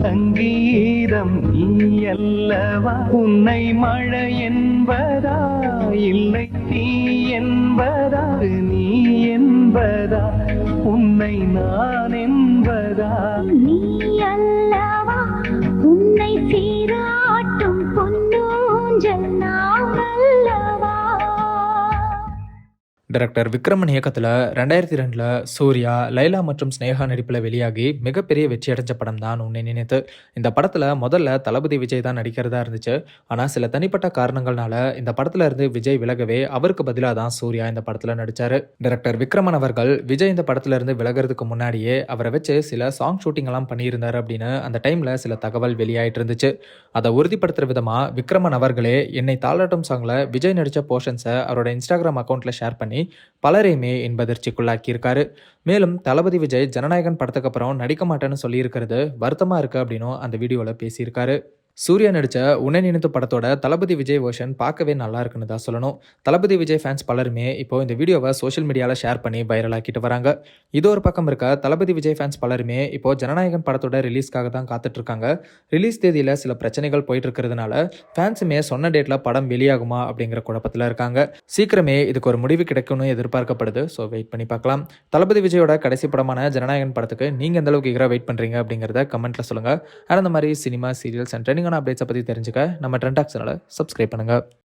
சங்கீதம் நீ அல்லவா? உன்னை மழை என்பதா இல்லை தீ என்பதா? நீ என்பதா உன்னை நான் என்பதா? நீ அல்லவா உன்னை சீராட்டும் பொன்னூஞ்சல் நான் அல்லவா? டைரக்டர் விக்ரமன் இயக்கத்தில் 2002 சூர்யா, லைலா மற்றும் ஸ்னேகா நடிப்பில் வெளியாகி மிகப்பெரிய வெற்றி அடைஞ்ச படம் தான் உன்னை நினைத்து. இந்த படத்தில் முதல்ல தளபதி விஜய் தான் நடிக்கிறதா இருந்துச்சு. ஆனால் சில தனிப்பட்ட காரணங்கள்னால இந்த படத்துல இருந்து விஜய் விலகவே அவருக்கு பதிலாக தான் சூர்யா இந்த படத்தில் நடித்தார். டைரக்டர் விக்ரமன் அவர்கள் விஜய் இந்த படத்துல இருந்து விலகிறதுக்கு முன்னாடியே அவரை வச்சு சில சாங் ஷூட்டிங் எல்லாம் பண்ணியிருந்தார் அப்படின்னு அந்த டைமில் சில தகவல் வெளியாயிட்டு இருந்துச்சு. அதை உறுதிப்படுத்துற விதமாக விக்ரமன் அவர்களே என்னை தாளாட்டும் சாங்கில் விஜய் நடித்த போர்ஷன்ஸை அவரோட இன்ஸ்டாகிராம் அக்கௌண்ட்டில் ஷேர் பண்ணி பலரையுமே என்பதிர்ச்சிக்குள்ளாக்கியிருக்காரு. மேலும் தளபதி விஜய் ஜனநாயகன் படத்துக்கு அப்புறம் நடிக்க மாட்டேன்னு சொல்லியிருக்கிறது வருத்தமாக இருக்கு அப்படின்னும் அந்த வீடியோவில் பேசியிருக்காரு. சூர்யா நடித்த உன்னை நினைத்து படத்தோட தளபதி விஜய் வெர்ஷன் பார்க்கவே நல்லா இருக்குன்னு தான் சொல்லணும். தளபதி விஜய் ஃபேன்ஸ் பலருமே இப்போ இந்த வீடியோவை சோஷியல் மீடியாவில் ஷேர் பண்ணி வைரல் ஆக்கிட்டு வராங்க. இது ஒரு பக்கம் இருக்க, தளபதி விஜய் ஃபேன்ஸ் பலருமே இப்போ ஜனநாயகன் படத்தோட ரிலீஸ்க்காக தான் காத்துட்டு இருக்காங்க. ரிலீஸ் தேதியில் சில பிரச்சனைகள் போயிட்டு இருக்கிறதுனால ஃபேன்ஸுமே சொன்ன டேட்ல படம் வெளியாகுமா அப்படிங்கிற குழப்பத்தில் இருக்காங்க. சீக்கிரமே இதுக்கு ஒரு முடிவு கிடைக்கும்னு எதிர்பார்க்கப்படுது. ஸோ வெயிட் பண்ணி பார்க்கலாம். தளபதி விஜயோட கடைசி படமான ஜனநாயகன் படத்துக்கு நீங்கள் எந்த அளவுக்கு ஈகரா வெயிட் பண்ணுறீங்க அப்படிங்கிறத கமெண்ட்ல சொல்லுங்க. அந்த மாதிரி சினிமா, சீரியல்ஸ் அண்ட் ட்ரெண்டிங்கான அப்டேட்ஸை பற்றி தெரிஞ்சுக்க நம்ம ட்ரெண்ட் டாக் சேனலை சப்ஸ்கிரைப் பண்ணுங்க.